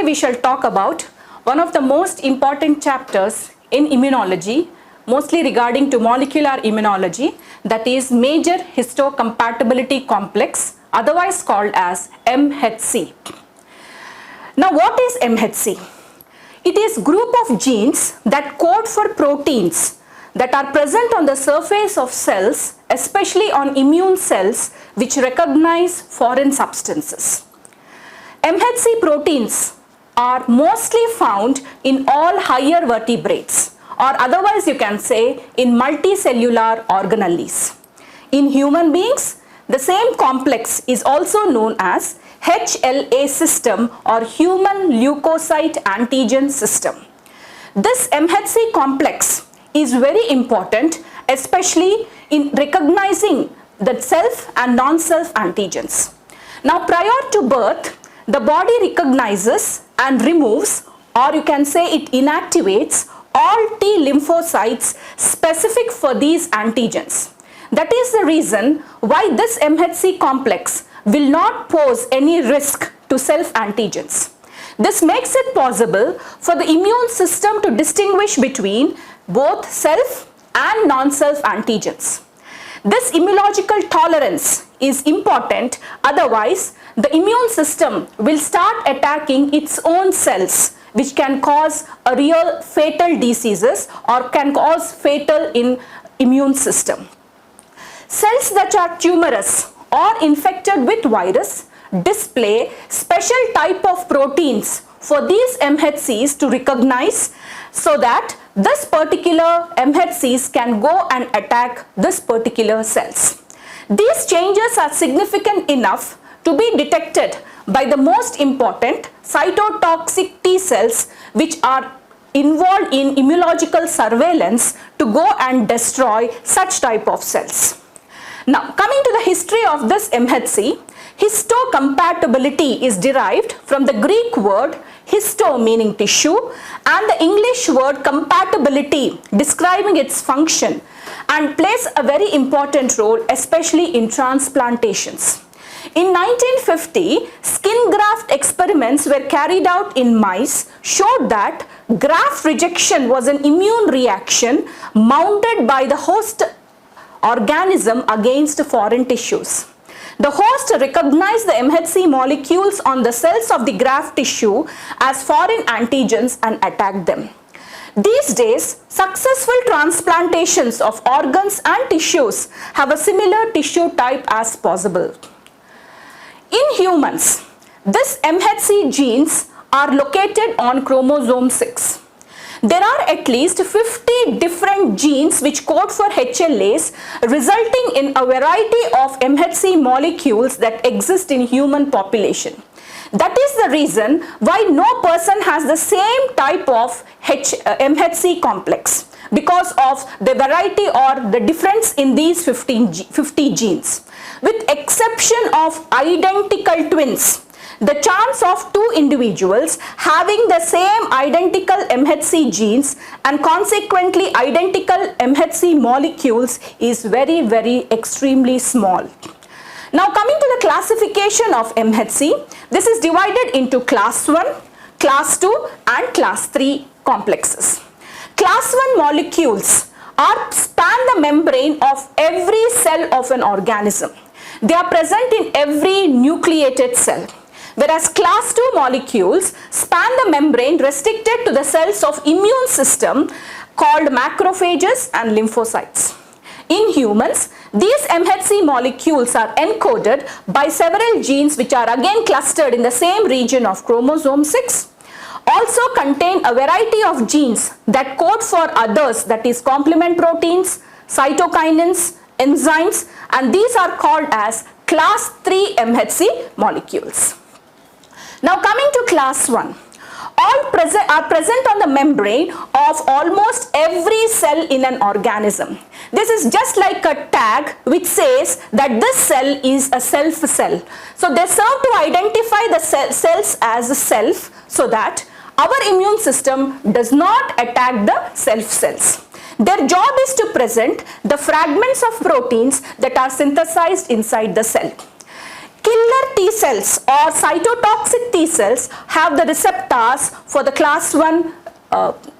we shall talk about one of the most important chapters in immunology, mostly regarding to molecular immunology, that is major histocompatibility complex, otherwise called as MHC. Now what is MHC? It is group of genes that code for proteins that are present on the surface of cells, especially on immune cells which recognize foreign substances. MHC proteins are mostly found in all higher vertebrates, or otherwise you can say in multicellular organelles. In human beings, the same complex is also known as HLA system or human leukocyte antigen system. This MHC complex is very important, especially in recognizing the self and non-self antigens. Now prior to birth, the body recognizes and removes, or you can say it inactivates, all T lymphocytes specific for these antigens. That is the reason why this MHC complex will not pose any risk to self antigens. This makes it possible for the immune system to distinguish between both self and non-self antigens. This immunological tolerance is important, otherwise the immune system will start attacking its own cells, which can cause a real fatal diseases or can cause fatal in immune system. Cells that are tumorous or infected with virus display special type of proteins for these MHCs to recognize, so that this particular MHCs can go and attack this particular cells. These changes are significant enough to be detected by the most important cytotoxic T cells, which are involved in immunological surveillance to go and destroy such type of cells. Now coming to the history of this MHC, histocompatibility is derived from the Greek word histo meaning tissue and the English word compatibility describing its function, and plays a very important role especially in transplantations. In 1950, skin graft experiments were carried out in mice showed that graft rejection was an immune reaction mounted by the host organism against foreign tissues. The host recognized the MHC molecules on the cells of the graft tissue as foreign antigens and attacked them. These days, successful transplantations of organs and tissues have a similar tissue type as possible. In humans, this MHC genes are located on chromosome 6. There are at least 50 different genes which code for HLAs, resulting in a variety of MHC molecules that exist in human population. That is the reason why no person has the same type of MHC complex, because of the variety or the difference in these 50 genes. With exception of identical twins, the chance of two individuals having the same identical MHC genes and consequently identical MHC molecules is very extremely small. Now coming to the classification of MHC, this is divided into class 1, class 2 and class 3 complexes. Class 1 molecules span the membrane of every cell of an organism. They are present in every nucleated cell. Whereas class 2 molecules span the membrane restricted to the cells of immune system called macrophages and lymphocytes. In humans, these MHC molecules are encoded by several genes which are again clustered in the same region of chromosome 6. Also contain a variety of genes that code for others, that is complement proteins, cytokinins, enzymes, and these are called as class 3 MHC molecules. Now coming to class 1, all are present on the membrane of almost every cell in an organism. This is just like a tag which says that this cell is a self cell. So they serve to identify the cells as self, so that our immune system does not attack the self cells. Their job is to present the fragments of proteins that are synthesized inside the cell. killer T cells or cytotoxic T cells have the receptors for the class 1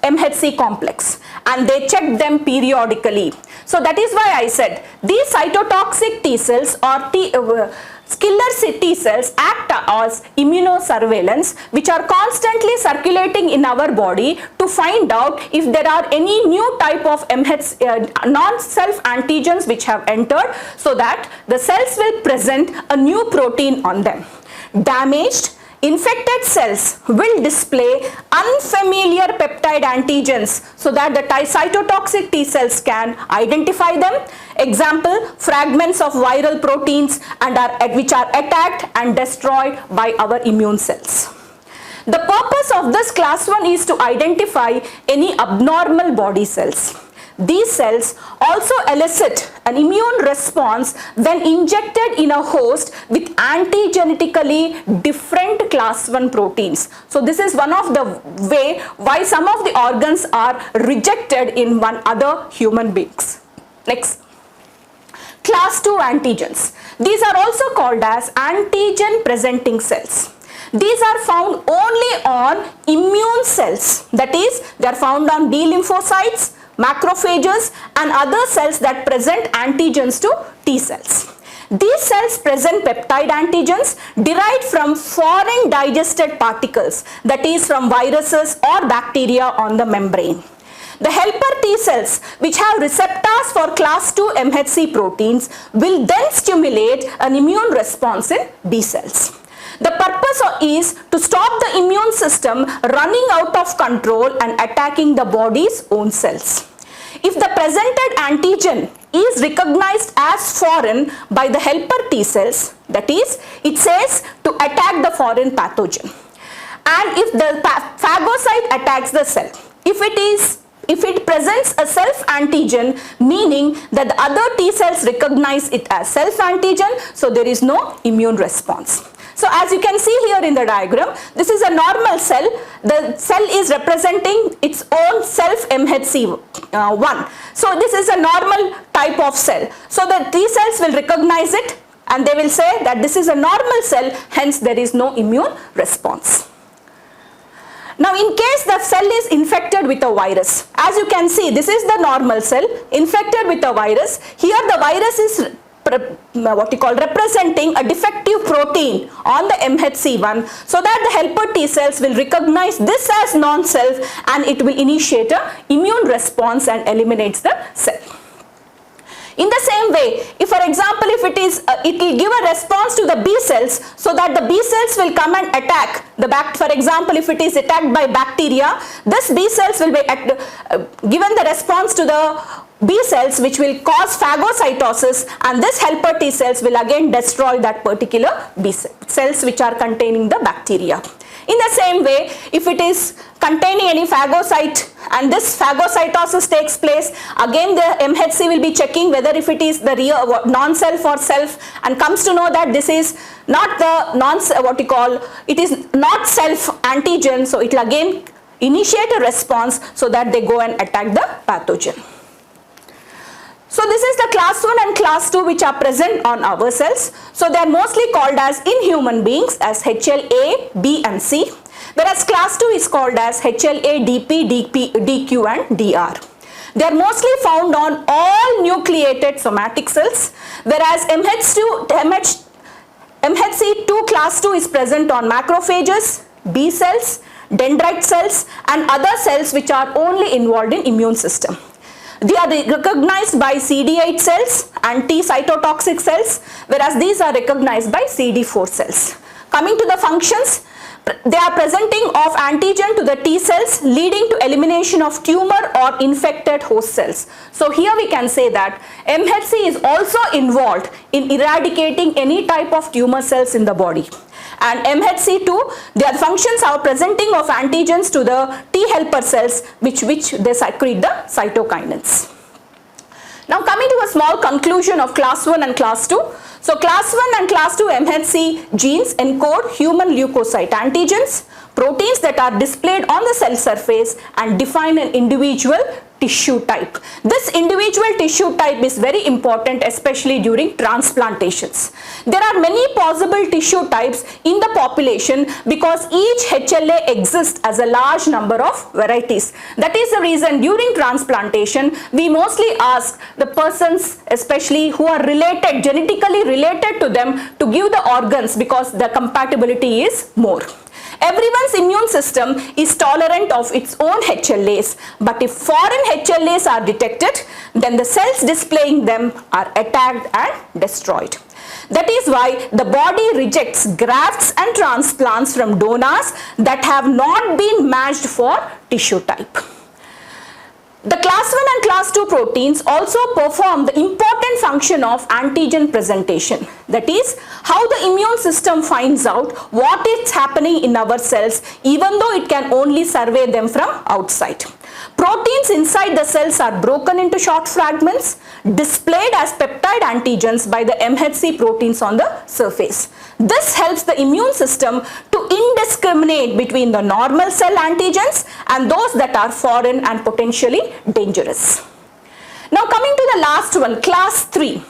MHC complex, and they check them periodically. So that is why I said these cytotoxic T cells or killer T cells act as immunosurveillance, which are constantly circulating in our body to find out if there are any new type of non-self antigens which have entered, so that the cells will present a new protein on them. Damaged infected cells will display unfamiliar peptide antigens, so that the cytotoxic T cells can identify them. Example, fragments of viral proteins which are attacked and destroyed by our immune cells. The purpose of this class 1 is to identify any abnormal body cells. These cells also elicit an immune response when injected in a host with antigenetically different class 1 proteins. So this is one of the way why some of the organs are rejected in other human beings. Next, class 2 antigens. These are also called as antigen presenting cells. These are found only on immune cells, that is, they are found on B lymphocytes, macrophages and other cells that present antigens to T cells. These cells present peptide antigens derived from foreign digested particles, that is from viruses or bacteria on the membrane. The helper T cells, which have receptors for class 2 MHC proteins, will then stimulate an immune response in B cells. The purpose is to stop the immune system running out of control and attacking the body's own cells. If the presented antigen is recognized as foreign by the helper T cells, that is, it says to attack the foreign pathogen. And if the phagocyte attacks the cell, if it presents a self antigen, meaning that the other T cells recognize it as self antigen, so there is no immune response. So as you can see here in the diagram, this is a normal cell. The cell is representing its own self MHC1. So this is a normal type of cell. So the T cells will recognize it and they will say that this is a normal cell, hence there is no immune response. Now in case the cell is infected with a virus, as you can see, this is the normal cell infected with a virus. Here the virus is representing a defective protein on the MHC1, so that the helper T cells will recognize this as non-self and it will initiate an immune response and eliminates the cell. In the same way, if for example it will give a response to the B cells, so that the B cells will come and attack for example if it is attacked by bacteria, this B cells will be given the response to the B cells, which will cause phagocytosis, and this helper T cells will again destroy that particular B cells which are containing the bacteria. In the same way, if it is containing any phagocyte and this phagocytosis takes place, again the MHC will be checking whether if it is the real non-self or self, and comes to know that this is not the it is not self antigen, so it will again initiate a response so that they go and attack the pathogen. So this is the class 1 and class 2 which are present on our cells. So they are mostly called as in human beings as HLA, B and C, whereas class 2 is called as HLA, DP, DQ and DR. They are mostly found on all nucleated somatic cells, whereas MHC2 class 2 is present on macrophages, B cells, dendrite cells and other cells which are only involved in immune system. They are recognized by CD8 cells and T cytotoxic cells, whereas these are recognized by CD4 cells. Coming to the functions, they are presenting of antigen to the T cells, leading to elimination of tumor or infected host cells. So here we can say that MHC is also involved in eradicating any type of tumor cells in the body. And MHC2, their functions are presenting of antigens to the T helper cells which they secrete the cytokinins. Now coming to a small conclusion of class 1 and class 2. So class 1 and class 2 MHC genes encode human leukocyte antigens, proteins that are displayed on the cell surface and define an individual tissue type. This individual tissue type is very important, especially during transplantations. There are many possible tissue types in the population because each HLA exists as a large number of varieties. That is the reason during transplantation we mostly ask the persons, especially who are related, genetically related to them, to give the organs because the compatibility is more. Everyone's immune system is tolerant of its own HLAs, but if foreign HLAs are detected, then the cells displaying them are attacked and destroyed. That is why the body rejects grafts and transplants from donors that have not been matched for tissue type. The class 1 and class 2 proteins also perform the important function of antigen presentation. That is, how the immune system finds out what is happening in our cells even though it can only survey them from outside. Proteins inside the cells are broken into short fragments, displayed as peptide antigens by the MHC proteins on the surface. This helps the immune system to indiscriminate between the normal cell antigens and those that are foreign and potentially dangerous. Now coming to the last one, class 3.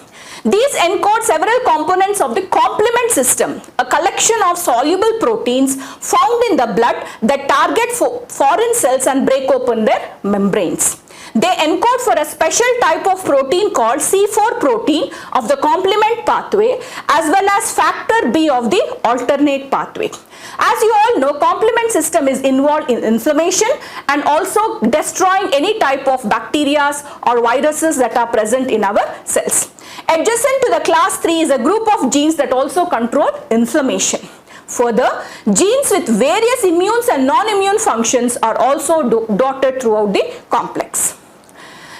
These encode several components of the complement system, a collection of soluble proteins found in the blood that target foreign cells and break open their membranes. They encode for a special type of protein called C4 protein of the complement pathway as well as factor B of the alternate pathway. As you all know, complement system is involved in inflammation and also destroying any type of bacteria or viruses that are present in our cells. Adjacent to the class 3 is a group of genes that also control inflammation. Further, genes with various immune and non-immune functions are also dotted throughout the complex.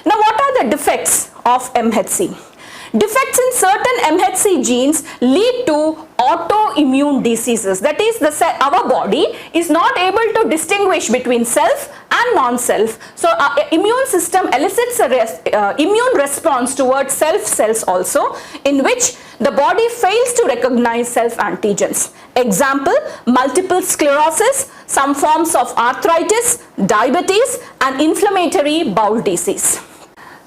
Now, what are the defects of MHC? Defects in certain MHC genes lead to autoimmune diseases. That is, our body is not able to distinguish between self and non-self. So, our immune system elicits a immune response towards self cells also, in which the body fails to recognize self antigens. Example, multiple sclerosis, some forms of arthritis, diabetes, and inflammatory bowel disease.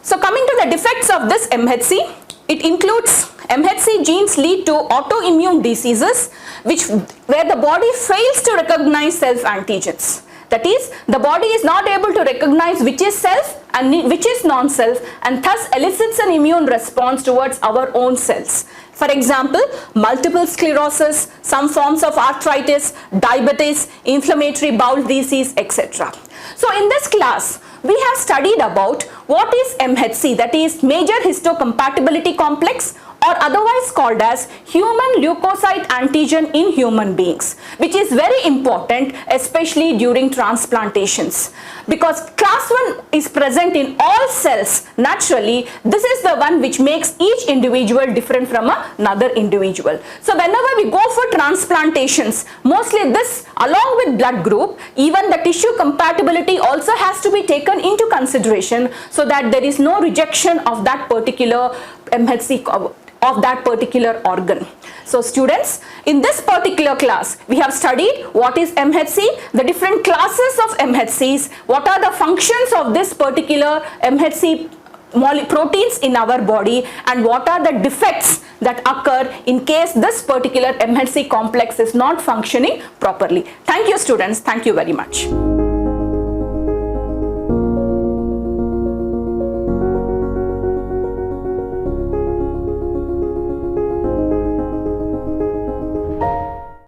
So coming to the defects of this MHC, it includes MHC genes lead to autoimmune diseases where the body fails to recognize self antigens. That is, the body is not able to recognize which is self and which is non-self, and thus elicits an immune response towards our own cells. For example, multiple sclerosis, some forms of arthritis, diabetes, inflammatory bowel disease, etc. So in this class, we have studied about what is MHC, that is major histocompatibility complex, or otherwise called as human leukocyte antigen in human beings, which is very important especially during transplantations, because class 1 is present in all cells naturally. This is the one which makes each individual different from another individual. So whenever we go for transplantations, mostly this along with blood group, even the tissue compatibility also has to be taken into consideration so that there is no rejection of that particular MHC of that particular organ. So students, in this particular class, we have studied what is MHC, the different classes of MHCs, what are the functions of this particular MHC proteins in our body, and what are the defects that occur in case this particular MHC complex is not functioning properly. Thank you students. Thank you very much.